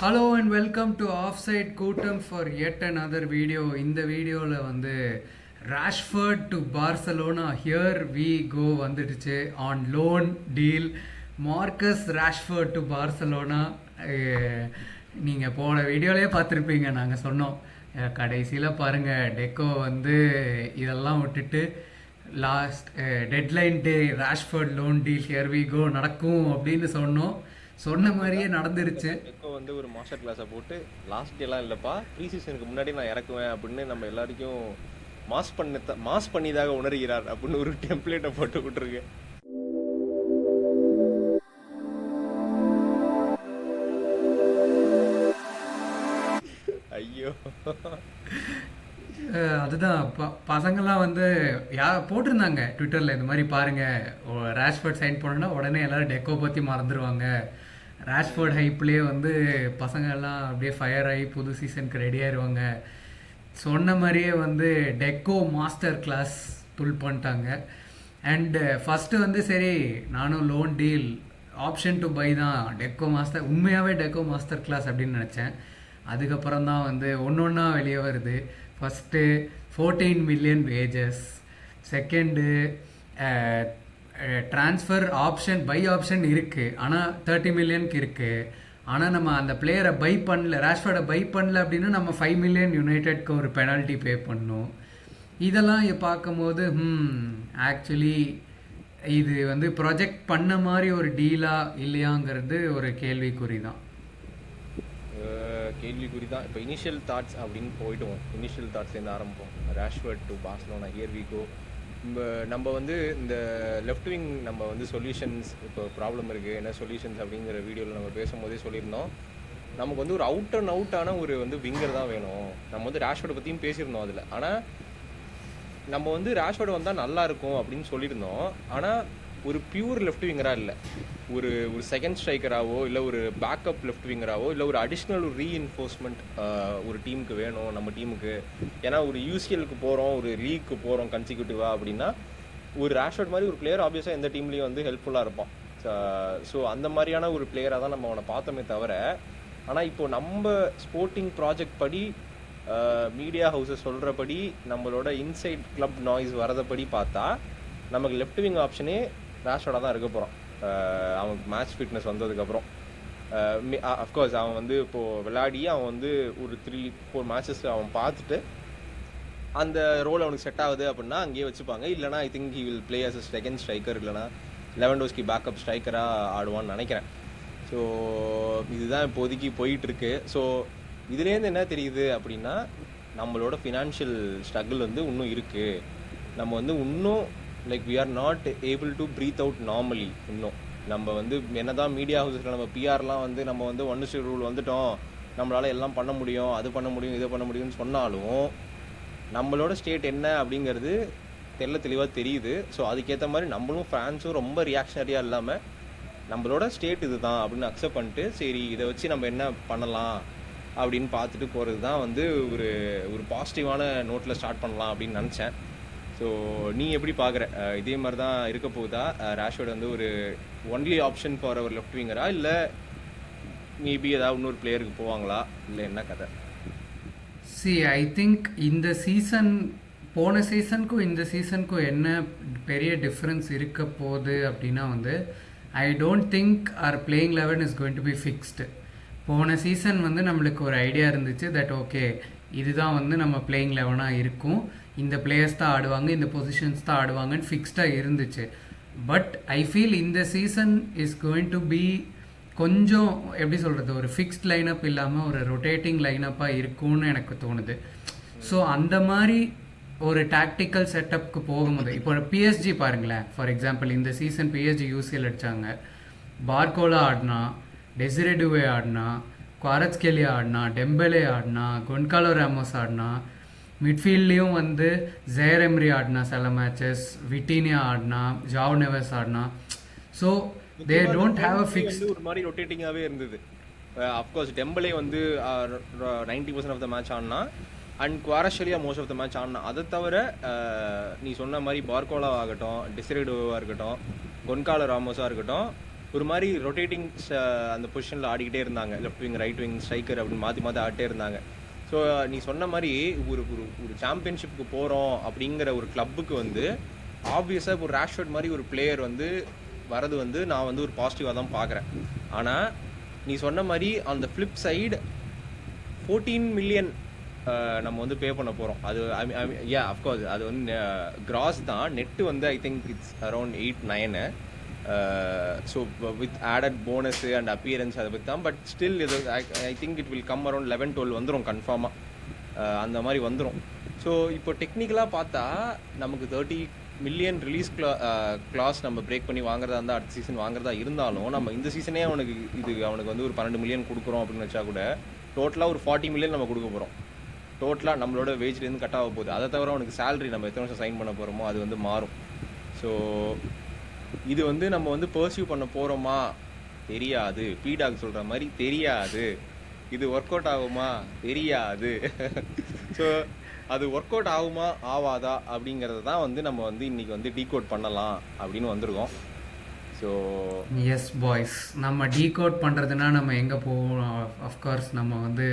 Hello and welcome to off side Koottam for yet another video. இந்த வீடியோவில் வந்து Rashford to Barcelona here we go வந்துடுச்சு on loan deal. Marcus Rashford to Barcelona. நீங்கள் போன வீடியோலேயே பார்த்துருப்பீங்க, நாங்கள் சொன்னோம் கடைசியில் பாருங்கள் டெக்கோ வந்து இதெல்லாம் விட்டுட்டு last deadline day Rashford loan deal here we go நடக்கும் அப்படின்னு சொன்ன மாதிரியே நடந்துருச்சு. இப்போ வந்து ஒரு மாஸ்டர் கிளாஸை போட்டு லாஸ்ட் டேலாம் இல்லைப்பா, ப்ரீ சீசனுக்கு முன்னாடி நான் இறக்குவேன் அப்படின்னு நம்ம எல்லாருக்கும் மாஸ் பண்ணிதாக உணர்கிறார் அப்படின்னு ஒரு டெம்ப்ளேட்டை போட்டு விட்டுருக்கு. ஐயோ, அதுதான் பசங்கள்லாம் வந்து போட்டிருந்தாங்க ட்விட்டரில், இந்த மாதிரி பாருங்கள் ராஷ்ஃபர்ட் சைன் பண்ணோன்னா உடனே எல்லோரும் டெக்கோ பற்றி மறந்துடுவாங்க. ராஷ்ஃபர்ட் ஹைப்லேயே வந்து பசங்கள்லாம் அப்படியே ஃபயர் ஆகி புது சீசனுக்கு ரெடி ஆயிடுவாங்க. சொன்ன மாதிரியே வந்து டெக்கோ மாஸ்டர் கிளாஸ் புல் பண்ணிட்டாங்க. அண்டு ஃபஸ்ட்டு வந்து சரி நானும் loan deal option to buy தான், டெக்கோ மாஸ்டர் உண்மையாகவே டெக்கோ மாஸ்டர் கிளாஸ் அப்படின்னு நினச்சேன். அதுக்கப்புறம் தான் வந்து ஒன்று ஒன்றா வெளியே வருது. First 14 million wages, second transfer option by option இருக்குது ஆனால் 30 மில்லியனுக்கு இருக்குது. ஆனால் நம்ம அந்த பிளேயரை பை பண்ணல, ராஷ்ஃபர்டை பை பண்ணல அப்படின்னா நம்ம 5 மில்லியன் யுனைடெட்க்கு ஒரு பெனால்ட்டி பே பண்ணணும். இதெல்லாம் பார்க்கும்போது ஆக்சுவலி இது வந்து ப்ராஜெக்ட் பண்ண மாதிரி ஒரு டீலா இல்லையாங்கிறது ஒரு கேள்விக்குறி தான். இப்போ இனிஷியல் தாட்ஸ் அப்படின்னு போயிடுவோம். இனிஷியல் தாட்ஸ்லேருந்து ஆரம்பிப்போம். Rashford to Barcelona here we go. நம்ம வந்து இந்த லெஃப்ட் விங் நம்ம வந்து சொல்யூஷன்ஸ், இப்போ ப்ராப்ளம் இருக்குது என்ன சொல்யூஷன்ஸ் அப்படிங்கிற வீடியோவில் நம்ம பேசும்போதே சொல்லியிருந்தோம். நமக்கு வந்து ஒரு அவுட்டான ஒரு வந்து விங்கர் தான் வேணும். நம்ம வந்து ராஷ்ஃபர்டை பற்றியும் பேசியிருந்தோம் அதில். ஆனால் நம்ம வந்து ராஷ்ஃபர்ட் வந்தால் நல்லா இருக்கும் அப்படின்னு சொல்லியிருந்தோம். ஆனால் ஒரு பியூர் லெஃப்ட் விங்கராக இல்லை, ஒரு செகண்ட் ஸ்ட்ரைக்கராகவோ இல்லை ஒரு பேக்கப் லெஃப்ட் விங்கராகவோ இல்லை ஒரு அடிஷ்னல் ஒரு ரீஇன்ஃபோர்ஸ்மெண்ட் ஒரு டீமுக்கு வேணும் நம்ம டீமுக்கு. ஏன்னா ஒரு யூசிஎலுக்கு போகிறோம், ஒரு லீக்கு போகிறோம் கன்சிக்யூட்டிவாக அப்படின்னா ஒரு ராஷ்ஃபர்ட் மாதிரி ஒரு பிளேயர் ஆப்வியஸாக எந்த டீம்லேயும் வந்து ஹெல்ப்ஃபுல்லாக இருப்பான். ஸோ அந்த மாதிரியான ஒரு பிளேயராக தான் நம்ம அவனை பார்த்தோமே தவிர, ஆனால் இப்போது நம்ம ஸ்போர்ட்டிங் ப்ராஜெக்ட் படி மீடியா ஹவுஸஸ் சொல்கிறபடி நம்மளோட இன்சைட் கிளப் நாய்ஸ் வரதைப்படி பார்த்தா நமக்கு லெஃப்ட் விங் ஆப்ஷனே ராஷ்ஃபர்டாக தான் இருக்க போகிறான். அவனுக்கு மேட்ச் ஃபிட்னஸ் வந்ததுக்கப்புறம் அஃப்கோர்ஸ் அவன் வந்து இப்போது விளையாடி அவன் வந்து ஒரு 3-4 மேட்சஸ் அவன் பார்த்துட்டு அந்த ரோல் அவனுக்கு செட் ஆகுது அப்படின்னா அங்கேயே வச்சுப்பாங்க. இல்லைனா I think he will play as a second striker, இல்லைனா லெவன்டோஸ்கி பேக்கப் ஸ்ட்ரைக்கராக ஆடுவான்னு நினைக்கிறேன். ஸோ இதுதான் இப்போதைக்கு போயிட்டுருக்கு. ஸோ இதுலேருந்து என்ன தெரியுது அப்படின்னா நம்மளோட ஃபினான்ஷியல் ஸ்ட்ரகிள் வந்து இன்னும் இருக்குது. நம்ம வந்து இன்னும் like we are not able to breathe out normally. இன்னும் நம்ம வந்து என்ன தான் மீடியா ஹவுஸில் நம்ம பிஆர்லாம் வந்து நம்ம வந்து 1 ரூல் வந்துட்டோம், நம்மளால் எல்லாம் பண்ண முடியும், அது பண்ண முடியும், இதை பண்ண முடியும்னு சொன்னாலும் நம்மளோட ஸ்டேட் என்ன அப்படிங்கிறது தெளிவாக தெரியுது. ஸோ அதுக்கேற்ற மாதிரி நம்மளும் ஃபேன்ஸும் ரொம்ப ரியாக்ஷனரியாக இல்லாமல் நம்மளோட ஸ்டேட் இது தான் அப்படின்னு அக்செப்ட் பண்ணிட்டு சரி இதை வச்சு நம்ம என்ன பண்ணலாம் அப்படின்னு பார்த்துட்டு போகிறது தான் வந்து ஒரு பாசிட்டிவான நோட்டில் ஸ்டார்ட் பண்ணலாம் அப்படின்னு நினச்சேன். ஸோ நீ எப்படி பார்க்குற? இதே மாதிரி தான் இருக்க போகுதா? ராஷ்ஃபர்ட் வந்து ஒரு only option for our left விங்கரா, இல்லை மேபி ஏதாவது இன்னொரு பிளேயருக்கு போவாங்களா, இல்லை என்ன கதை? ஐ திங்க் இந்த சீசன் போன சீசனுக்கும் இந்த சீசனுக்கும் என்ன பெரிய டிஃப்ரென்ஸ் இருக்க போகுது அப்படின்னா வந்து ஐ don't think are playing 11 is going to B fixed. போன சீசன் வந்து நம்மளுக்கு ஒரு ஐடியா இருந்துச்சு தட் ஓகே இதுதான் வந்து நம்ம பிளேயிங் 11 இருக்கும், இந்த பிளேயர்ஸ் தான் ஆடுவாங்க, இந்த பொசிஷன்ஸ் தான் ஆடுவாங்கன்னு ஃபிக்ஸ்டாக இருந்துச்சு. பட் ஐ ஃபீல் இந்த season is going to be கொஞ்சம் எப்படி சொல்கிறது, ஒரு ஃபிக்ஸ்ட் லைனப் இல்லாமல் ஒரு ரொட்டேட்டிங் லைனப்பாக இருக்கும்னு எனக்கு தோணுது. ஸோ அந்த மாதிரி ஒரு டாக்டிக்கல் செட்டப்புக்கு போகும்போது இப்போ பிஎஸ்ஜி பாருங்களேன், ஃபார் எக்ஸாம்பிள் இந்த சீசன் பிஎஸ்ஜி யூசிஎல் அடித்தாங்க, பார்கோலா ஆடினா, டெசிரே டுவே ஆடினா, குவாரட்ஸ்கேலியா ஆடினா, டெம்பெலே ஆடினா, கொன்காலோ ராமோஸ் ஆடினா, மிட்ஃபீல்ட்லேயும் வந்து ஜேர் எம்ரி ஆடினா சில மேட்சஸ், விட்டீனியா ஆடினா, ஜாவ் நெவஸ் ஆடினா. So they don't have a fix. ஒரு மாதிரி ரொட்டேட்டிங்காகவே இருந்தது. அஃப்கோர்ஸ் டெம்பலே வந்து 90% ஆஃப் த மேட்ச் ஆடினா and Kvaratskhelia most of the match ஆடினா. அதை தவிர நீ சொன்ன மாதிரி பார்கோலா ஆகட்டும், டெசிரே டுவேவாக இருக்கட்டும், கொன்காலோ ராமோஸாக இருக்கட்டும், ஒரு மாதிரி ரொட்டேட்டிங் அந்த பொசிஷனில் ஆடிக்கிட்டே இருந்தாங்க. Left wing, right wing, striker அப்படின்னு மாற்றி மாற்றி ஆடிட்டே இருந்தாங்க. ஸோ நீ சொன்ன மாதிரி ஒரு ஒரு ஒரு சாம்பியன்ஷிப்புக்கு போகிறோம் அப்படிங்கிற ஒரு கிளப்புக்கு வந்து ஆப்வியஸாக இப்போ ராஷ்வர்ட் மாதிரி ஒரு பிளேயர் வந்து வரது வந்து நான் வந்து ஒரு பாசிட்டிவாக தான் பார்க்குறேன். ஆனால் நீ சொன்ன மாதிரி அந்த ஃப்ளிப் சைடு 14 மில்லியன் நம்ம வந்து பே பண்ண போகிறோம். அது அஃப்கோர்ஸ் அது வந்து கிராஸ் தான். நெட்டு வந்து I think it's around 8-9. So with added bonus and appearance அதை பற்றி தான். பட் ஸ்டில் இது I think it will come around 11-12 வந்துடும் கன்ஃபார்மாக. அந்த மாதிரி வந்துடும். ஸோ இப்போ டெக்னிக்கலாக பார்த்தா நமக்கு 30 மில்லியன் ரிலீஸ் கிளாஸ் நம்ம பிரேக் பண்ணி வாங்குறதா இருந்தால் அடுத்த சீசன் வாங்குறதா இருந்தாலும் நம்ம இந்த சீசனே அவனுக்கு வந்து ஒரு 12 மில்லியன் கொடுக்குறோம் அப்படின்னு வச்சா கூட டோட்டலாக ஒரு 40 மில்லியன் நம்ம கொடுக்க போகிறோம். டோட்டலாக நம்மளோட வேஜ்லேருந்து கட் ஆக போகுது. அதை தவிர அவனுக்கு சேலரி நம்ம எத்தனை வருஷம் சைன் பண்ண போகிறோமோ அது வந்து மாறும். ஸோ இது வந்து நம்ம வந்து பர்சியூ பண்ண போகிறோமா தெரியாது. பீடாக் சொல்கிற மாதிரி தெரியாது. இது ஒர்க் அவுட் ஆகுமா தெரியாது. ஸோ அது ஒர்க் அவுட் ஆகுமா ஆவாதா அப்படிங்கிறது தான் வந்து நம்ம வந்து இன்றைக்கி வந்து டீகோட் பண்ணலாம் அப்படின்னு வந்திருக்கோம். ஸோ எஸ் பாய்ஸ், நம்ம டீகோட் பண்ணுறதுனா நம்ம எங்கே போவோம்? அஃப்கோர்ஸ் நம்ம வந்து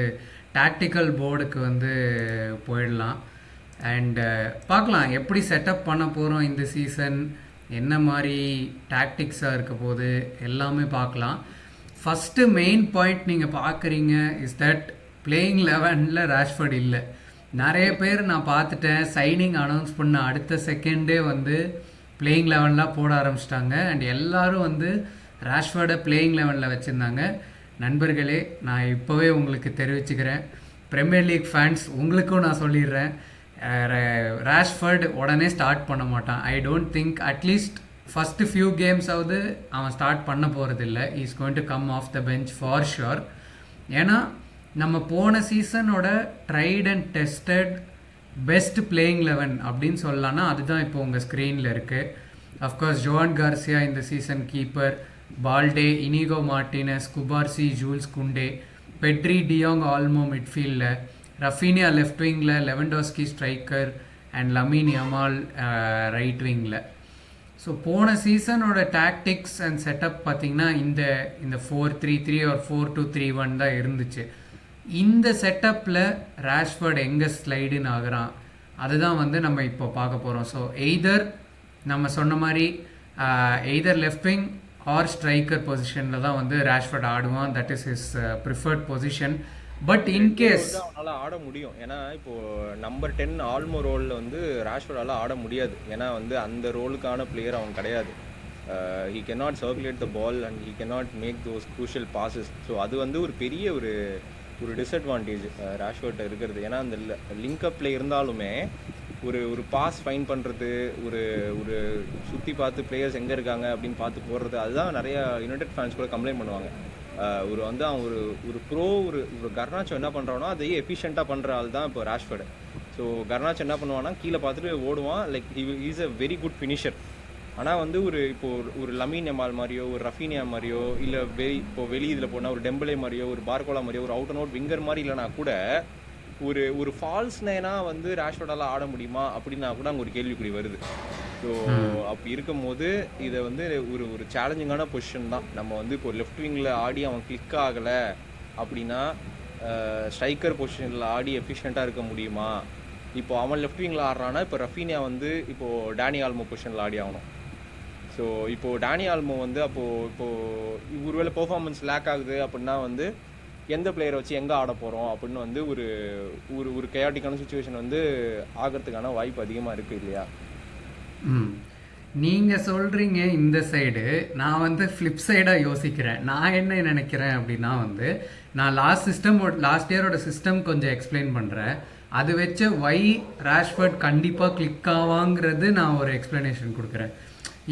டாக்டிக்கல் போர்டுக்கு வந்து போயிடலாம். அண்டு பார்க்கலாம் எப்படி செட்டப் பண்ண போகிறோம் இந்த சீசன், என்ன மாதிரி டாக்டிக்ஸாக இருக்க போது எல்லாமே பார்க்கலாம். ஃபஸ்ட்டு மெயின் பாயிண்ட் நீங்கள் பார்க்குறீங்க இஸ் தட் பிளேயிங் 11ல் ராஷ்வர்ட் இல்லை. நிறைய பேர் நான் பார்த்துட்டேன் சைனிங் அனௌன்ஸ் பண்ண அடுத்த செகண்டே வந்து பிளேயிங் 11லாம் போட ஆரம்பிச்சிட்டாங்க. அண்ட் எல்லோரும் வந்து ராஷ்வர்டை பிளேயிங் 11ல் வச்சுருந்தாங்க. நண்பர்களே, நான் இப்போவே உங்களுக்கு தெரிவிச்சுக்கிறேன், ப்ரீமியர் லீக் ஃபேன்ஸ் உங்களுக்கும் நான் சொல்லிடுறேன், ராஷ்வர்ட் உடனே ஸ்டார்ட் பண்ண மாட்டான். I don't think at least first few கேம்ஸாவது அவன் ஸ்டார்ட் பண்ண போகிறதில்ல. Is going to come off the bench for sure. ஏன்னா நம்ம போன சீசனோட tried and tested best playing 11 அப்படின்னு சொல்லலாம்னா அதுதான் இப்போ உங்கள் ஸ்க்ரீனில் இருக்குது. அஃப்கோர்ஸ் ஜோவான் கார்சியா இந்த season keeper, Balde, Inigo Martinez, Cubarsi, Jules Kounde, Pedri, de Jong, Olmo மிட்ஃபீல்டில், ரஃபீனியா லெஃப்ட் விங்கில், Lewandowski striker and Lamine Yamal right விங்கில். ஸோ போன சீசனோட டாக்டிக்ஸ் அண்ட் செட்டப் பார்த்திங்கன்னா இந்த 4-3-3 ஒரு 4-2-3-1 தான் இருந்துச்சு. இந்த செட்டப்பில் ராஷ்வர்ட் எங்கே ஸ்லைடுன்னு ஆகுறான் அதுதான் வந்து நம்ம இப்போ பார்க்க போகிறோம். ஸோ எய்தர் நம்ம சொன்ன மாதிரி either left wing or striker பொசிஷனில் தான் வந்து ராஷ்வர்ட் ஆடுவான். That is his preferred position. But in case அவனால் ஆட முடியும். ஏன்னா இப்போது நம்பர் 10 ஆல்மோ ரோலில் வந்து ராஷ்வர்டால் ஆட முடியாது. ஏன்னா வந்து அந்த ரோலுக்கான பிளேயர் அவன் கிடையாது. He cannot circulate the ball and he cannot make those crucial passes. So அது வந்து ஒரு பெரிய ஒரு டிஸ்அட்வான்டேஜ் ராஷ்வர்ட் இருக்கிறது. ஏன்னா அந்த லிங்கப்பில் இருந்தாலுமே ஒரு பாஸ் ஃபைன் பண்ணுறது, ஒரு சுற்றி பார்த்து பிளேயர்ஸ் எங்கே இருக்காங்க அப்படின்னு பார்த்து போடுறது, அதுதான் நிறையா யுனைடெட் ஃபேன்ஸ் கூட கம்ப்ளைண்ட் பண்ணுவாங்க. அவன் ஒரு ப்ரோ ஒரு கர்னாச்சோ என்ன பண்ணுறானோ அதையே எஃபிஷியண்ட்டாக பண்ணுற ஆள் தான் இப்போ ராஷ்வர்டு. ஸோ கர்னாச்சோ என்ன பண்ணுவான்னா கீழே பார்த்துட்டு ஓடுவான். Like is a very good finisher. ஆனால் வந்து ஒரு லமீன் யமால் மாதிரியோ, ஒரு ரஃபீனியா மாதிரியோ, இல்லை வெளி இதில் போனால் ஒரு டெம்பலே மாதிரியோ, ஒரு பார்கோலா மாதிரியோ, ஒரு அவுட் அண்ட் அவுட் விங்கர் மாதிரி இல்லைனா கூட ஒரு ஃபால்ஸ் நைனா வந்து ராஷ்வர்டால் ஆட முடியுமா அப்படின்னா கூட அங்கே ஒரு கேள்விக்குறி வருது. ஸோ அப்படி இருக்கும் போது இதை வந்து ஒரு சேலஞ்சிங்கான பொசிஷன் தான். நம்ம வந்து இப்போ லெஃப்ட் விங்கில் ஆடி அவன் கிளிக் ஆகலை அப்படின்னா ஸ்ட்ரைக்கர் பொசிஷனில் ஆடி எஃபிஷியண்ட்டாக இருக்க முடியுமா? இப்போ அவன் லெஃப்ட் விங்கில் ஆடுறான்னா இப்போ ரஃபீனியா வந்து இப்போது டேனி ஆல்மோ பொசிஷனில் ஆடி ஆகணும். ஸோ இப்போது டேனி ஆல்மோ வந்து இப்போது ஒருவேளை பெர்ஃபார்மன்ஸ் லேக் ஆகுது அப்படின்னா வந்து எந்த பிளேயரை வச்சு எங்கே ஆட போகிறோம் அப்படின்னு வந்து ஒரு கயாட்டிக்கான சுச்சுவேஷன் வந்து ஆகிறதுக்கான வாய்ப்பு அதிகமாக இருக்குது இல்லையா? நீங்கள் சொல்கிறீங்க இந்த சைடு, நான் வந்து ஃப்ளிப் சைடாக யோசிக்கிறேன். நான் என்ன நினைக்கிறேன் அப்படின்னா வந்து நான் லாஸ்ட் இயரோட சிஸ்டம் கொஞ்சம் எக்ஸ்பிளைன் பண்ணுறேன். அது வச்சு ராஷ்வர்ட் கண்டிப்பாக கிளிக் ஆவாங்கிறது நான் ஒரு எக்ஸ்ப்ளனேஷன் கொடுக்குறேன்.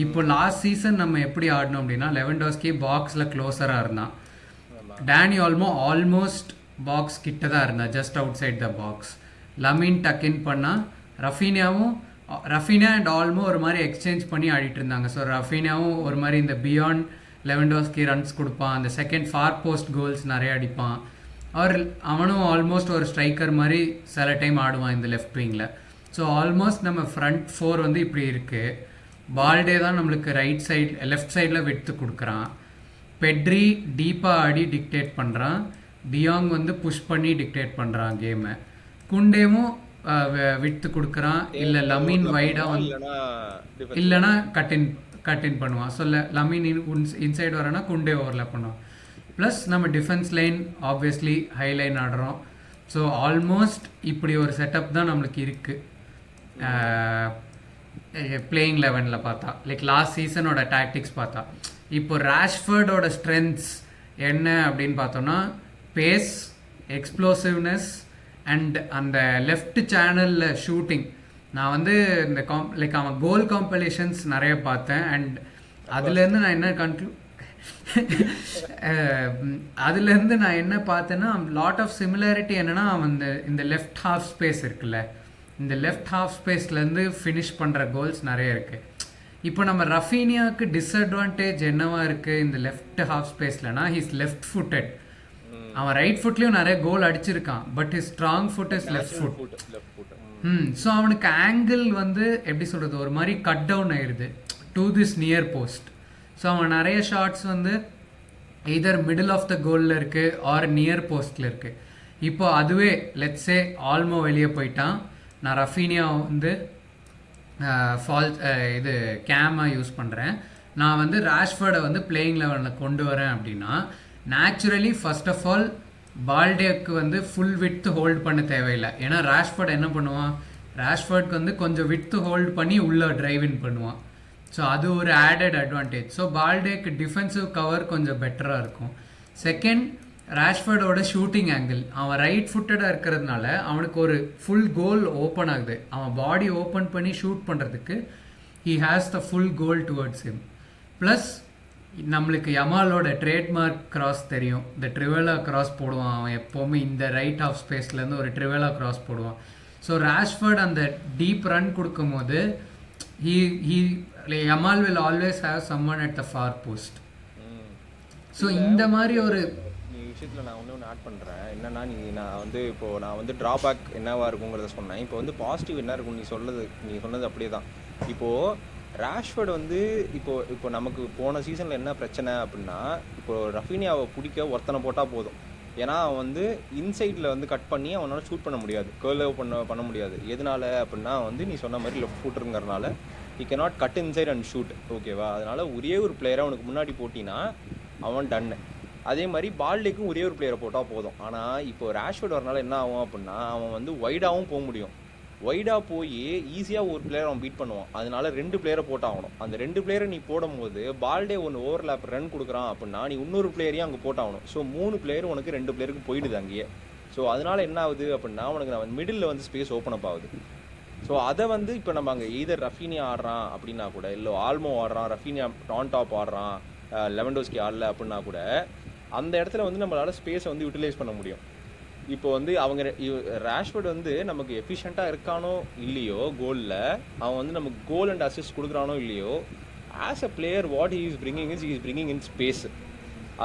இப்போ லாஸ்ட் சீசன் நம்ம எப்படி ஆடணும் அப்படின்னா லெவன்டாஸ்கி பாக்ஸில் க்ளோஸராக இருந்தான், டேனி ஆல்மோஸ்ட் பாக்ஸ் கிட்ட தான் இருந்தான், just outside the box. Lamine tuck in பண்ணால் ரஃபீனியா அண்ட் ஆல்மோ ஒரு மாதிரி எக்ஸ்சேஞ்ச் பண்ணி ஆடிட்டு இருந்தாங்க. ஸோ ரஃபீனியாவும் ஒரு மாதிரி இந்த பியாண்ட் லெவன்டாஸ்கி ரன்ஸ் கொடுப்பான், அந்த செகண்ட் ஃபார் போஸ்ட் கோல்ஸ் நிறைய அடிப்பான். அவனும் ஆல்மோஸ்ட் ஒரு ஸ்ட்ரைக்கர் மாதிரி சில டைம் ஆடுவான் இந்த லெஃப்ட் விங்கில். ஸோ ஆல்மோஸ்ட் நம்ம ஃப்ரண்ட் 4 வந்து இப்படி இருக்குது. பால்டே தான் நம்மளுக்கு லெஃப்ட் சைடில் விட்டு கொடுக்குறான். பெட்ரி டீப்பாக ஆடி டிக்டேட் பண்ணுறான், டியாங் வந்து புஷ் பண்ணி டிக்டேட் பண்ணுறான் கேமை. குண்டேவும் விட்டு கொடுக்குறான், இல்லை லமீன் வைடாக வந்து இல்லைனா கட்டின் பண்ணுவான். ஸோ லமீன் இன்சைடு வரனா குண்டே ஓவர்லேப் பண்ணுவான். ப்ளஸ் நம்ம defence line obviously high line ஆடுறோம். ஸோ ஆல்மோஸ்ட் இப்படி ஒரு செட்டப் தான் நம்மளுக்கு இருக்குது பிளேயிங் 11 பார்த்தா. லைக் லாஸ்ட் சீசனோட டாக்டிக்ஸ் பார்த்தா. இப்போ ராஷ்ஃபர்டோட ஸ்ட்ரென்த்ஸ் என்ன அப்படின்னு பார்த்தோன்னா பேஸ், எக்ஸ்ப்ளோசிவ்னஸ் அண்ட் அந்த லெஃப்ட் சேனலில் ஷூட்டிங். நான் வந்து இந்த லைக் அவன் கோல் காம்படிஷன்ஸ் நிறைய பார்த்தேன். அண்ட் அதுலேருந்து நான் என்ன அதுலேருந்து நான் என்ன பார்த்தேன்னா லாட் ஆஃப் சிமிலாரிட்டி என்னென்னா அவன் இந்த லெஃப்ட் ஹாஃப் ஸ்பேஸ் இருக்குல்ல, இந்த லெஃப்ட் ஹாஃப் ஸ்பேஸ்லேருந்து ஃபினிஷ் பண்ணுற கோல்ஸ் நிறைய இருக்குது. இப்போ நம்ம ரஃபீனியாவுக்கு டிஸ்அட்வான்டேஜ் என்னவா இருக்குது இந்த லெஃப்ட் ஹாஃப் ஸ்பேஸ்லனா, ஹீஸ் லெஃப்ட் ஃபுட்டட். அவன் ரைட் ஃபுட்லேயும் நிறைய கோல் அடிச்சிருக்கான், but his strong foot is left foot. So அவனுக்கு ஆங்கிள் வந்து எப்படி சொல்கிறது, ஒரு மாதிரி கட் டவுன் ஆயிடுது to this near post. So அவன் நிறைய ஷாட்ஸ் வந்து எய்தர் மிடில் ஆஃப் த கோலில் இருக்குது ஆர் நியர் போஸ்டில் இருக்குது. இப்போ அதுவே லெட்ஸே ஆல்மோ வெளியே போயிட்டான், நான் ரஃபீனியா வந்து இது கேமாக யூஸ் பண்ணுறேன், நான் வந்து ராஷ்ஃபர்டை வந்து பிளேயிங் 11 கொண்டு வரேன் அப்படின்னா, நேச்சுரலி ஃபர்ஸ்ட் ஆஃப் ஆல் பால்டேக்கு வந்து ஃபுல் விட்த்து ஹோல்ட் பண்ண தேவையில்லை. ஏன்னா ராஷ்ஃபர்ட் என்ன பண்ணுவான், ராஷ்ஃபர்ட்க்கு வந்து கொஞ்சம் விட்த்து ஹோல்ட் பண்ணி உள்ளே டிரைவ் இன் பண்ணுவான். ஸோ அது ஒரு ஆடட் அட்வான்டேஜ். ஸோ பால்டேக்கு டிஃபென்சிவ் கவர் கொஞ்சம் பெட்டராக இருக்கும். செகண்ட், ராஷ்ஃபர்டோட ஷூட்டிங் ஆங்கிள், அவன் ரைட் ஃபுட்டடாக இருக்கிறதுனால அவனுக்கு ஒரு ஃபுல் கோல் ஓப்பன் ஆகுது. அவன் பாடி ஓப்பன் பண்ணி ஷூட் பண்ணுறதுக்கு he has the full goal towards him. Plus நம்மளுக்கு யமாலோட ட்ரேட்மார்க் கிராஸ் தெரியும், இந்த ட்ரிவேலா கிராஸ் போடுவான் அவன் எப்போவுமே. இந்த ரைட் ஆஃப் ஸ்பேஸ்லேருந்து ஒரு ட்ரிவேலா கிராஸ் போடுவான். ஸோ ராஷ்ஃபர்ட் அந்த டீப் ரன் கொடுக்கும் போது Yamal will always have someone at the far post. So இந்த மாதிரி ஒரு விஷயத்தில் நான் ஒன்று ஆட் பண்ணுறேன். என்னன்னா, நான் வந்து ட்ராபேக் என்னவா இருக்குங்கிறத சொன்னேன். இப்போ வந்து பாசிட்டிவ் என்ன இருக்கும், நீ சொன்னது அப்படியே தான். இப்போது ராஷ்ஃபர்ட் வந்து இப்போ நமக்கு போன சீசனில் என்ன பிரச்சனை அப்படின்னா, இப்போது ரஃபீனியாவை பிடிக்க ஒருத்தனை போட்டால் போதும். ஏன்னா அவன் வந்து இன்சைடில் வந்து கட் பண்ணி அவனால் ஷூட் பண்ண முடியாது, கேர்லவ் பண்ண முடியாது. எதனால அப்படின்னா வந்து நீ சொன்ன மாதிரி லெஃப்ட் ஃபுட்டருங்கிறனால he cannot cut inside and shoot. ஓகேவா? அதனால் ஒரே ஒரு பிளேயரை அவனுக்கு முன்னாடி போட்டினா அவன் டன்னு. அதே மாதிரி பால்டேக்கும் ஒரே ஒரு பிளேயரை போட்டால் போதும். ஆனால் இப்போ ராஷ்ஃபர்ட் வரனால என்ன ஆகும் அப்படின்னா, அவன் வந்து வைடாகவும் போக முடியும். வைடாக போய் ஈஸியாக ஒரு பிளேயரை அவன் பீட் பண்ணுவான். அதனால 2 பிளேயரை போட்டாகணும். அந்த 2 பிளேயரை நீ போடும்போது பால்டே ஒன்று ஓவர்லேப் ரன் கொடுக்குறான் அப்படின்னா நீ இன்னொரு பிளேயரையும் அங்கே போட்டாகணும். ஸோ 3 பிளேயர் உனக்கு 2 பிளேயருக்கு போயிடுது அங்கேயே. ஸோ அதனால என்ன ஆகுது அப்படின்னா, உனக்கு நான் மிடில் வந்து ஸ்பேஸ் ஓப்பன் அப் ஆகுது. ஸோ அதை வந்து இப்போ நம்ம அங்கே எய்தர் ரஃபீனியா ஆடுறான் அப்படின்னா கூட, இல்லை ஆல்மோ ஆடுறான், ரஃபீனியா ஆன் டாப் ஆடுறான், லெவன்டோஸ்கி ஆடல அப்படின்னா கூட, அந்த இடத்துல வந்து நம்மளால ஸ்பேஸை வந்து யூட்டிலைஸ் பண்ண முடியும். இப்போ வந்து ராஷ்ஃபர்ட் வந்து நமக்கு எஃபிஷியண்ட்டாக இருக்கானோ இல்லையோ கோலில், அவன் வந்து நமக்கு கோல் அண்ட் அசிஸ்ட் கொடுக்குறானோ இல்லையோ, as a player what he is bringing in space.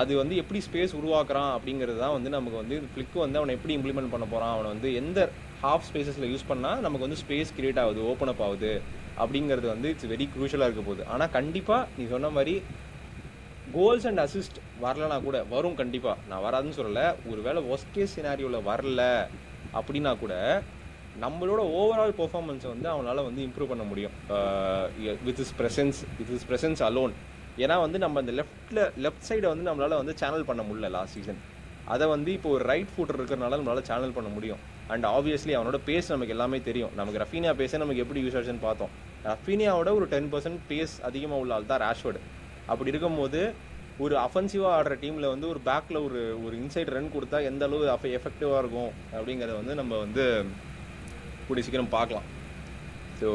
அது வந்து எப்படி ஸ்பேஸ் உருவாக்குறான் அப்படிங்கிறது தான் வந்து நமக்கு வந்து ஃப்ளிக் வந்து அவனை எப்படி இம்ப்ளிமெண்ட் பண்ண போகிறான், அவனை வந்து எந்த ஹாஃப் ஸ்பேசஸில் யூஸ் பண்ணால் நமக்கு வந்து ஸ்பேஸ் கிரியேட் ஆகுது, ஓப்பன் அப் ஆகுது அப்படிங்கிறது வந்து இட்ஸ் வெரி க்ரூஷலாக இருக்க போகுது. ஆனால் கண்டிப்பாக நீ சொன்ன மாதிரி கோல்ஸ் அண்ட் அசிஸ்ட் வரலனா கூட வரும். கண்டிப்பாக நான் வராதுன்னு சொல்லலை. ஒரு வேளை ஒர்ஸ்ட் கேஸ் சினாரியோவில் வரல அப்படின்னா கூட நம்மளோட ஓவரால் பெர்ஃபார்மன்ஸை வந்து அவனால் வந்து இம்ப்ரூவ் பண்ண முடியும் வித் இஸ் ப்ரெசன்ஸ் அலோன். ஏன்னா வந்து நம்ம அந்த லெஃப்ட் சைடை வந்து நம்மளால் வந்து சேனல் பண்ண முடியல லாஸ்ட் சீசன். அதை வந்து இப்போ ஒரு ரைட் ஃபுட்டர் இருக்கிறனால நம்மளால் சேனல் பண்ண முடியும். அண்ட் ஆப்வியஸ்லி அவனோட பேஸ் நமக்கு எல்லாமே தெரியும். நமக்கு ரஃபீனியா பேஸே நமக்கு எப்படி யூஸ் ஆச்சுன்னு பார்த்தோம். ரஃபீனியாவோட ஒரு 10% பேஸ் அதிகமாக உள்ள ஆள் தான் ராஷ்ஃபர்ட். அப்படி இருக்கும்போது ஒரு அஃபென்சிவாக ஆடுற டீமில் வந்து ஒரு பேக்கில் ஒரு இன்சைட் ரன் கொடுத்தா எந்த அளவு எஃபெக்டிவாக இருக்கும் அப்படிங்கிறத வந்து நம்ம வந்து கூடிய சீக்கிரம் பார்க்கலாம். ஸோ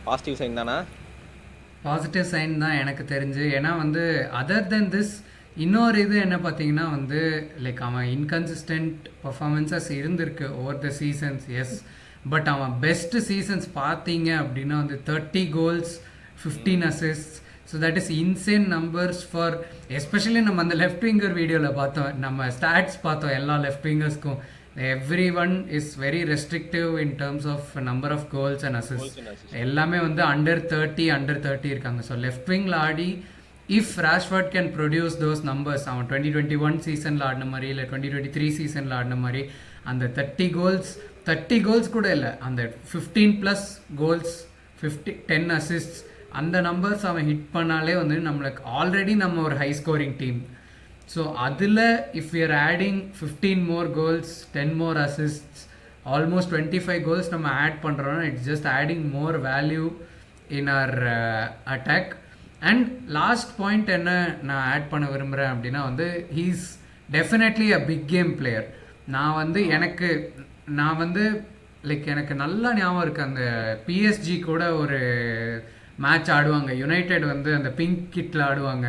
பாசிட்டிவ் சைன் தானே? பாசிட்டிவ் சைன் தான் எனக்கு தெரிஞ்சு. ஏன்னா வந்து அதர் தென் திஸ் இன்னொரு இது என்ன பார்த்தீங்கன்னா வந்து லைக் அவன் இன்கன்சிஸ்டன்ட் பர்ஃபார்மன்ஸஸ் இருந்திருக்கு over the seasons, yes. But அவன் பெஸ்ட் சீசன்ஸ் பார்த்தீங்க அப்படின்னா வந்து 30 goals 15 assists. So that is insane numbers for especially நம்ம அந்த லெஃப்ட் விங்கர் வீடியோவில் பார்த்தோம், நம்ம ஸ்டாட்ஸ் பார்த்தோம் எல்லா left விங்கர்ஸ்க்கும். everyone is very restrictive in terms of number of goals and assists. எல்லாமே வந்து அண்டர் 30 இருக்காங்க. So left விங்கில் Aadi if ராஷ்வர்ட் can produce those numbers, அவன் 2021 சீசனில் ஆடின மாதிரி இல்லை 2023 சீசனில் ஆடின மாதிரி அந்த 30 கோல்ஸ் கூட இல்லை, அந்த 15+ கோல்ஸ் 10 அசிஸ்ட்ஸ் அந்த நம்பர்ஸ் அவன் ஹிட் பண்ணாலே வந்து நம்மளுக்கு ஆல்ரெடி நம்ம ஒரு ஹை ஸ்கோரிங் டீம். ஸோ அதில் if you are adding 15 more goals 10 more assists almost 25 goals நம்ம ஆட் பண்ணுறோன்னா it's just adding more value in our attack. And last point என்ன நான் ஆட் பண்ண விரும்புகிறேன் அப்படின்னா வந்து he's definitely a big game player. நான் வந்து லைக் எனக்கு நல்லா ஞாபகம் இருக்குது, அந்த பிஎஸ்ஜி கூட ஒரு மேட்ச் ஆடுவாங்க, யுனைடெட் வந்து அந்த பிங்க் கிட்டில் ஆடுவாங்க.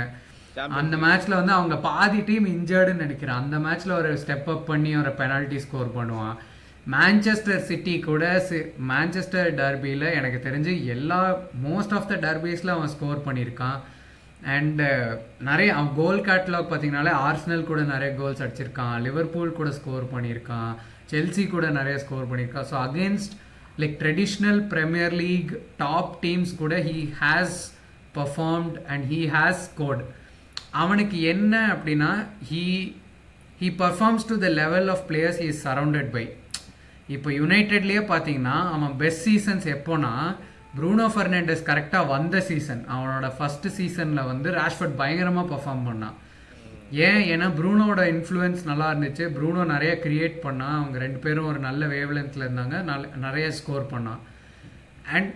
அந்த மேட்ச்சில் வந்து அவங்க பாதி டீம் இன்ஜர்டுன்னு நினைக்கிறேன். அந்த மேட்ச்சில் ஒரு ஸ்டெப் அப் பண்ணி ஒரு பெனால்ட்டி ஸ்கோர் பண்ணுவான். மான்செஸ்டர் சிட்டி கூட மான்செஸ்டர் டர்பியில் எனக்கு தெரிஞ்சு மோஸ்ட் ஆஃப் த டர்பீஸில் அவன் ஸ்கோர் பண்ணியிருக்கான். அண்டு நிறைய அவன் கோல் கேட்லாக் பார்த்தீங்கனாலே ஆர்சனல் கூட நிறைய கோல்ஸ் அடிச்சிருக்கான், லிவர்பூல் கூட ஸ்கோர் பண்ணியிருக்கான், செல்சி கூட நிறைய ஸ்கோர் பண்ணியிருக்கான். So against like traditional premier league top teams கூட he has performed and he has scored. அவனுக்கு என்ன அப்படின்னா he performs to the level of players he is surrounded by. இப்போ யுனைடெட்லேயே பார்த்தீங்கன்னா அவன் பெஸ்ட் சீசன்ஸ் எப்போனா ப்ரூனோ ஃபெர்னாண்டஸ் கரெக்டாக வந்த சீசன், அவனோட ஃபஸ்ட்டு சீசனில் வந்து ராஷ்வர்ட் பயங்கரமாக பர்ஃபார்ம் பண்ணான். ஏன்னா ப்ரூனோட இன்ஃப்ளூயன்ஸ் நல்லா இருந்துச்சு, ப்ரூனோ நிறைய கிரியேட் பண்ணான், அவங்க 2 பேரும் ஒரு நல்ல வேவ் லென்த்தில் இருந்தாங்க, நிறைய ஸ்கோர் பண்ணான். அண்ட்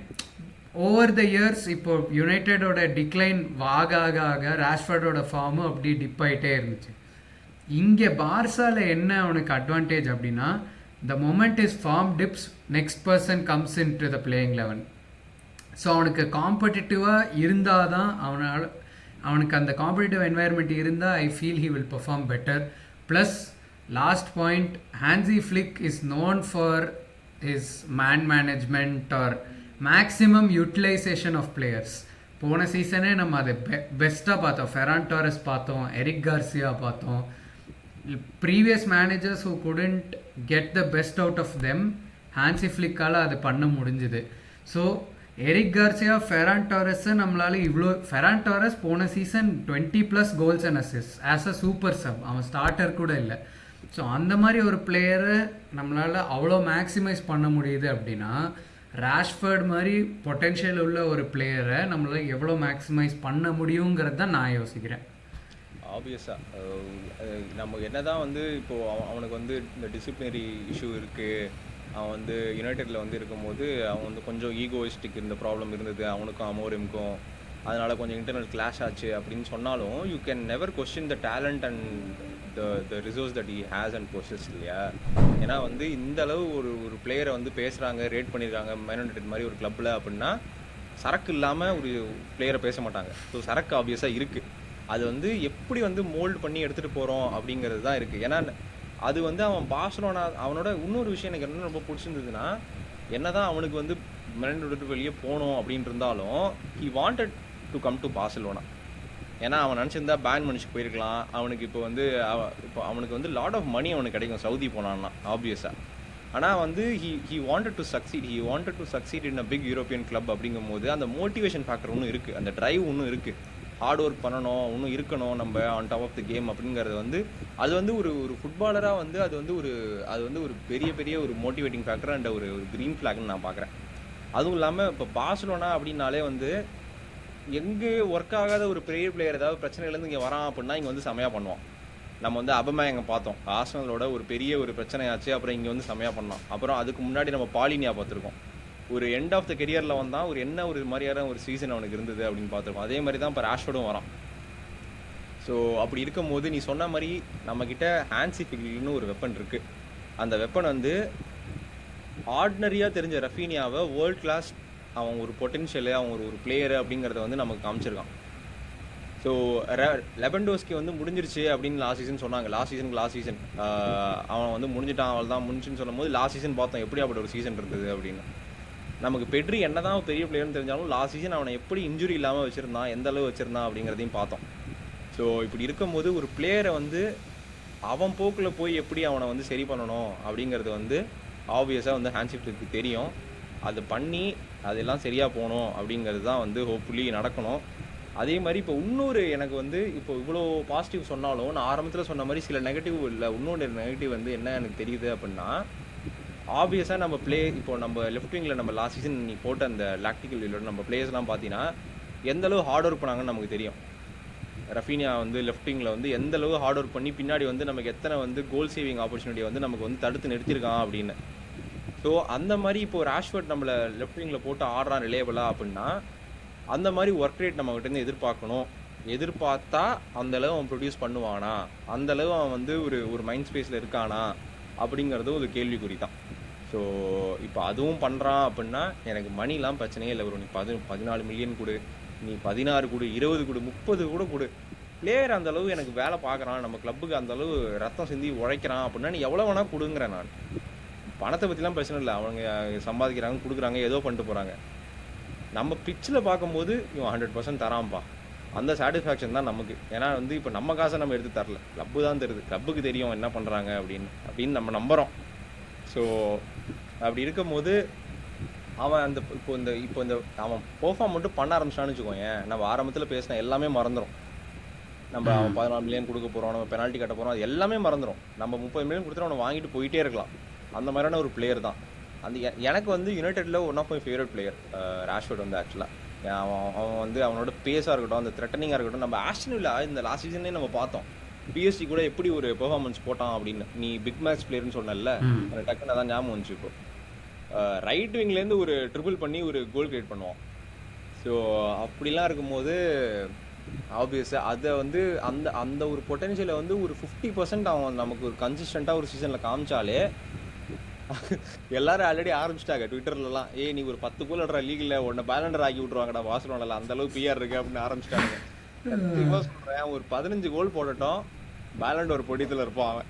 ஓவர் த இயர்ஸ் இப்போ யுனைடெடோட டிக்ளைன் ஆக ராஷ்வர்டோட ஃபார்மும் அப்படி டிப் ஆகிட்டே இருந்துச்சு. இங்கே பார்சாவில் என்ன அவனுக்கு அட்வான்டேஜ் அப்படின்னா the moment his form dips, next person comes into the playing 11. So அவனுக்கு காம்படிட்டிவாக இருந்தால் தான் அவனுக்கு அந்த காம்படிட்டிவ் என்வாயர்மெண்ட் இருந்தால் I feel he will perform better. Plus last point, Hansi Flick is known for his management or maximum utilization of players. போன சீசனே நம்ம அதை பெஸ்ட்டாக பார்த்தோம், ஃபெரான் டாரஸ் பார்த்தோம், எரிக் கார்சியா பார்த்தோம். Previous managers who couldn't get the best out of them, Hansi ஃப்ளிக்கால் அது பண்ண முடிஞ்சுது. ஸோ எரிக் கார்சியா, ஃபெரான் டாரஸை நம்மளால் ஃபெரான் டாரஸ் போன season 20+ goals and அசிஸ்ட்ஸ் as a super sub, அவன் ஸ்டார்டர் கூட இல்லை. ஸோ அந்த மாதிரி ஒரு பிளேயரை நம்மளால் அவ்வளோ மேக்ஸிமைஸ் பண்ண முடியுது அப்படின்னா ராஷ்வர்ட் மாதிரி பொட்டென்ஷியல் உள்ள ஒரு பிளேயரை நம்மளால் எவ்வளோ மேக்ஸிமைஸ் பண்ண முடியுங்கிறது தான் நான் யோசிக்கிறேன். ஆப்வியஸாக நம்ம என்ன தான் வந்து இப்போது அவனுக்கு வந்து இந்த டிசிப்ளினரி இஷ்யூ இருக்குது, அவன் வந்து யுனைடெட்டில் வந்து இருக்கும்போது அவன் வந்து கொஞ்சம் ஈகோயிஸ்டிக் இந்த ப்ராப்ளம் இருந்தது அவனுக்கும் அமோரிமுக்கும், அதனால் கொஞ்சம் இன்டர்னல் கிளாஷ் ஆச்சு அப்படின்னு சொன்னாலும் you can never question the talent and the resource that he has and possess இல்லையா. ஏன்னா வந்து இந்த அளவு ஒரு பிளேயரை வந்து பேசுகிறாங்க, ரேட் பண்ணியிருக்காங்க மேன் யுனைடெட் மாதிரி ஒரு கிளப்பில் அப்படின்னா சரக்கு இல்லாமல் ஒரு பிளேயரை பேச மாட்டாங்க. ஸோ சரக்கு ஆப்வியஸாக இருக்குது, அது வந்து எப்படி வந்து மோல்டு பண்ணி எடுத்துகிட்டு போகிறோம் அப்படிங்கிறது தான் இருக்குது. ஏன்னா அது வந்து அவன் பார்சலோனா, அவனோட இன்னொரு விஷயம் எனக்கு என்ன ரொம்ப பிடிச்சிருந்ததுன்னா, என்ன தான் அவனுக்கு வந்து மேன் யுனைடெட் வெளியே போகணும் அப்படின்னு இருந்தாலும் he wanted to come to Barcelona. ஏன்னா அவன் நினச்சிருந்தா பேன் மனுஷுக்கு போயிருக்கலாம், அவனுக்கு இப்போ அவனுக்கு வந்து லாட் ஆஃப் மணி அவனுக்கு கிடைக்கும் சவுதி போனான்னா ஆப்வியஸாக. ஆனால் வந்து he wanted to succeed in a big European club அப்படிங்கும்போது அந்த மோட்டிவேஷன் ஃபேக்டர் ஒன்றும் இருக்குது, அந்த ட்ரைவ் ஒன்றும் இருக்குது, ஹார்ட் ஒர்க் பண்ணணும், இன்னும் இருக்கணும் நம்ம on top of the game அப்படிங்கிறது வந்து அது வந்து ஒரு ஃபுட்பாலராக வந்து அது வந்து ஒரு பெரிய ஒரு மோட்டிவேட்டிங் ஃபேக்டர் அண்ட் ஒரு க்ரீன் ஃப்ளாக்னு நான் பார்க்குறேன். அதுவும் இல்லாமல் இப்போ பார்சலோனா அப்படின்னாலே வந்து எங்கே ஒர்க் ஆகாத ஒரு பெரிய பிளேயர் ஏதாவது பிரச்சனையிலேருந்து இங்கே வரான் அப்படின்னா இங்கே வந்து செமையாக பண்ணுவான். நம்ம வந்து அபமேயங்க பார்த்தோம், ஆர்சனலோட ஒரு பெரிய ஒரு பிரச்சனையாச்சு, அப்புறம் இங்கே வந்து செமையாக பண்ணோம். அப்புறம் அதுக்கு முன்னாடி நம்ம பாலினியா பார்த்துருக்கோம், ஒரு எண்ட் ஆஃப் த கெரியரில் வந்தால் ஒரு மாதிரியான ஒரு சீசன் அவனுக்கு இருந்தது அப்படின்னு பார்த்துருக்கோம். அதே மாதிரி தான் இப்போ ராஷ்வர்டும் வரான். ஸோ அப்படி இருக்கும் போது நீ சொன்ன மாதிரி நம்மக்கிட்ட ஹான்சி ஃப்ளிக்னு ஒரு வெப்பன் இருக்குது. அந்த வெப்பன் வந்து ஆர்டினரியாக தெரிஞ்ச ரஃபீனியாவை வேர்ல்ட் கிளாஸ், அவன் ஒரு பொட்டென்ஷியலு, அவன் ஒரு பிளேயரு அப்படிங்கிறத வந்து நமக்கு காமிச்சிருக்கான். ஸோ லெவன்டோஸ்கி வந்து முடிஞ்சிருச்சு அப்படின்னு லாஸ்ட் சீசன் சொன்னாங்க. லாஸ்ட் சீசன் அவன் வந்து முடிஞ்சிட்டான், அவள் தான் முடிஞ்சுன்னு சொல்லும் போது லாஸ்ட் சீசன் பார்த்தோம் எப்படி அப்படி ஒரு சீசன் இருந்தது அப்படின்னு. நமக்கு பெட்ரி என்ன தான் பெரிய பிளேயர்னு தெரிஞ்சாலும் லாஸ்ட் சீசன் அவனை எப்படி இன்ஜுரி இல்லாமல் வச்சுருந்தான், எந்த அளவு வச்சுருந்தான் அப்படிங்கிறதையும் பார்த்தோம். ஸோ இப்படி இருக்கும்போது ஒரு பிளேயரை வந்து அவன் போக்கில் போய் எப்படி அவனை வந்து சரி பண்ணணும் அப்படிங்கிறது வந்து ஆப்வியஸாக வந்து ஹான்சி ஃப்ளிக்கு தெரியும். அது பண்ணி அதெல்லாம் சரியாக போகணும் அப்படிங்கிறது தான் வந்து ஹோப்ஃபுல்லி நடக்கணும். அதே மாதிரி இப்போ இன்னொரு எனக்கு வந்து இப்போ இவ்வளோ பாசிட்டிவ் சொன்னாலும் நான் ஆரம்பத்தில் சொன்ன மாதிரி சில நெகட்டிவ் இல்லை. இன்னொன்று நெகட்டிவ் வந்து என்ன எனக்கு தெரியுது அப்படின்னா, ஆப்வியஸாக நம்ம இப்போ நம்ம லெஃப்ட் விங்கில் நம்ம லாஸ்ட் சீசன் நீ போட்ட அந்த லாக்டிக்கல் வீலோட நம்ம பிளேயர்ஸ்லாம் பார்த்தீங்கன்னா எந்த அளவு ஹார்ட் ஒர்க் பண்ணாங்கன்னு நமக்கு தெரியும். ரஃபீனியா வந்து லெஃப்ட் விங்கில் வந்து எந்த அளவு ஹார்ட் ஒர்க் பண்ணி பின்னாடி வந்து நமக்கு எத்தனை வந்து கோல் சேவிங் ஆப்பர்ச்சுனிட்டி வந்து நமக்கு வந்து தடுத்து நிறுத்திருக்கான் அப்படின்னு. ஸோ அந்த மாதிரி இப்போ ராஷ்வர்ட் நம்மளை லெஃப்ட் விங்கில் போட்டு ஆடுறான் ரிலேபிளா அப்படின்னா அந்த மாதிரி ஒர்க் ரேட் நம்மகிட்ட எதிர்பார்க்கணும். எதிர்பார்த்தா அந்த அளவு அவன் ப்ரொடியூஸ் பண்ணுவானா, அந்த அளவு அவன் வந்து ஒரு மைண்ட் ஸ்பேஸில் இருக்கானா அப்படிங்கிறது ஒரு கேள்விக்குறி தான். ஸோ இப்போ அதுவும் பண்ணுறான் அப்படின்னா எனக்கு மணிலாம் பிரச்சனையே இல்லை. ஒரு நீ 14 மில்லியன் கொடு, நீ 16 கொடு, 20 கொடு, 30 கூட கொடு. பிளேயர் அந்த அளவு எனக்கு வேலை பார்க்குறான், நம்ம கிளப்புக்கு அந்த அளவு ரத்தம் சிந்தி உழைக்கிறான் அப்படின்னா நீ எவ்வளோ வேணால் கொடுங்குறேன். நான் பணத்தை பற்றிலாம் பிரச்சனை இல்லை. அவங்க சம்பாதிக்கிறாங்க, கொடுக்குறாங்க, ஏதோ பண்ணிட்டு போகிறாங்க. நம்ம பிச்சில் பார்க்கும்போது இவன் 100% தரான்ப்பா, அந்த சாட்டிஸ்ஃபேக்ஷன் தான் நமக்கு. ஏன்னா வந்து இப்போ நம்ம காசை நம்ம எடுத்து தரல, கிளப்பு தான் தருது. கிளப்புக்கு தெரியும் என்ன பண்ணுறாங்க அப்படின்னு நம்ம நம்புகிறோம். ஸோ அப்படி இருக்கும்போது அவன் அந்த இப்போ இந்த அவன் பெர்ஃபார்ம் மட்டும் பண்ண ஆரம்பிச்சான்னு வச்சுக்கோங்க, நம்ம ஆரம்பத்தில் பேசின எல்லாமே மறந்துடும். நம்ம அவன் 14 மில்லியன் கொடுக்க போகிறோம், நம்ம பெனால்ட்டி கட்ட போகிறோம், அது எல்லாமே மறந்துடும். நம்ம 30 மில்லியன் கொடுத்துட்டு அவனை வாங்கிட்டு போயிட்டே இருக்கலாம். அந்த மாதிரியான ஒரு பிளேயர் தான். அந்த எனக்கு வந்து யுனைடெட்டில் one of my favourite player Rashford வந்து ஆக்சுவலாக. அவன் வந்து அவனோட பேஸாக இருக்கட்டும், அந்த த்ரெட்டனிங்காக இருக்கட்டும். நம்ம ஆஸ்டன் வில்லா இந்த லாஸ்ட் சீசனே நம்ம பார்த்தோம், பிஎஸ்டி கூட எப்படி ஒரு பெர்ஃபார்மன்ஸ் போட்டான் அப்படின்னு. நீ பிக் மேட்ச் பிளேயர்னு சொன்னல, எனக்கு டக்குன்னு அதான் ஞாபகம் வந்துச்சு. இப்போ ரைட் விங்லேருந்து ஒரு ட்ரிபிள் பண்ணி ஒரு கோல் கிரியேட் பண்ணுவான். ஸோ அப்படிலாம் இருக்கும்போது ஆப்வியஸாக அதை வந்து அந்த அந்த ஒரு பொட்டன்ஷியலை வந்து ஒரு 50% அவன் நமக்கு ஒரு கன்சிஸ்டண்ட்டாக ஒரு சீசனில் காமிச்சாலே எல்லாரும் ஆல்ரெடி ஆரம்பிச்சிட்டாங்க ட்விட்டர்லாம், நீ ஒரு 10 கோல் ஆடுற லீக்ல உன்னை பேலண்டர் ஆக்கி விட்டுருவாங்கடா பார்சிலோனால, அந்த அளவு பிஆர் இருக்கு அப்படின்னு ஆரம்பிச்சிட்டாங்க. சொல்றேன், ஒரு 15 கோல் போடட்டும், பேலண்டர் பொடியத்தில் இருப்பான் அவன்.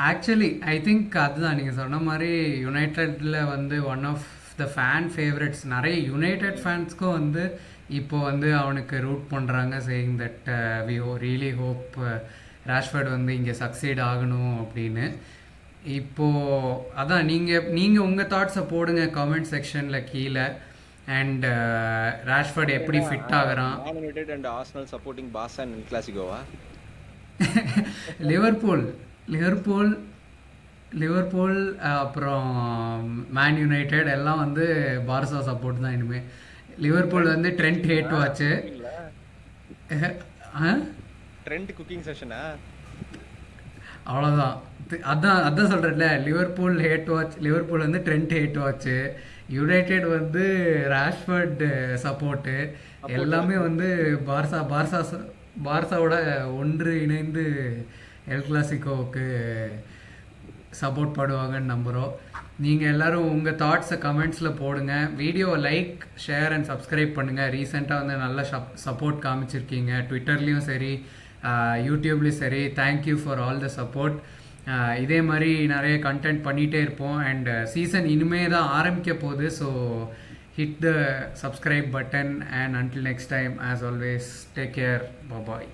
ஆக்சுவலி ஐ திங்க் அதுதான் நீங்கள் சொன்ன மாதிரி யுனைடெட்டில் வந்து one of the fan favourites. நிறைய யுனைடெட் ஃபேன்ஸ்க்கும் வந்து இப்போ வந்து அவனுக்கு ரூட் பண்ணுறாங்க, saying that we really hope Rashford வந்து இங்கே சக்சீட் ஆகணும் அப்படின்னு. இப்போது அதான் நீங்கள் உங்கள் தாட்ஸை போடுங்க கமெண்ட் செக்ஷனில் கீழே. அண்ட் ராஷ்வர்ட் எப்படி ஃபிட் ஆகுறான். United and Arsenal supporting Barca and கிளாசிக்கோவா? லிவர்பூல் அப்புறம் மேன் யுனைடெட் எல்லாம் வந்து பார்சா சப்போர்ட் தான் இனிமேல். லிவர்பூல் வந்து Trent hate watch. Trent cooking செஷனா? அவ்வளோதான். அதான் சொல்கிறேன்ல, லிவர்பூல் ஹேட் வாட்ச். லிவர்பூல் வந்து ட்ரெண்ட் ஹேட் வாட்ச்சு, யுனைடெட் வந்து ராஷ்வர்ட் சப்போர்ட்டு, எல்லாமே வந்து பார்சாவோட ஒன்று இணைந்து எல் கிளாசிக்கோவுக்கு சப்போர்ட் பண்ணுவாங்கன்னு நம்புகிறோம். நீங்கள் எல்லோரும் உங்கள் தாட்ஸை கமெண்ட்ஸில் போடுங்க. வீடியோவை லைக், ஷேர் அண்ட் சப்ஸ்கிரைப் பண்ணுங்கள். ரீசெண்டாக வந்து நல்ல சப்போர்ட் காமிச்சிருக்கீங்க, ட்விட்டர்லேயும் சரி யூடியூப்லேயும் சரி. Thank you for all the support. இதே மாதிரி நிறைய கண்டென்ட் பண்ணிகிட்டே இருப்போம். அண்ட் சீசன் இனிமே தான் ஆரம்பிக்க போகுது. So hit the subscribe button, and until next time, as always, take care. Bye bye.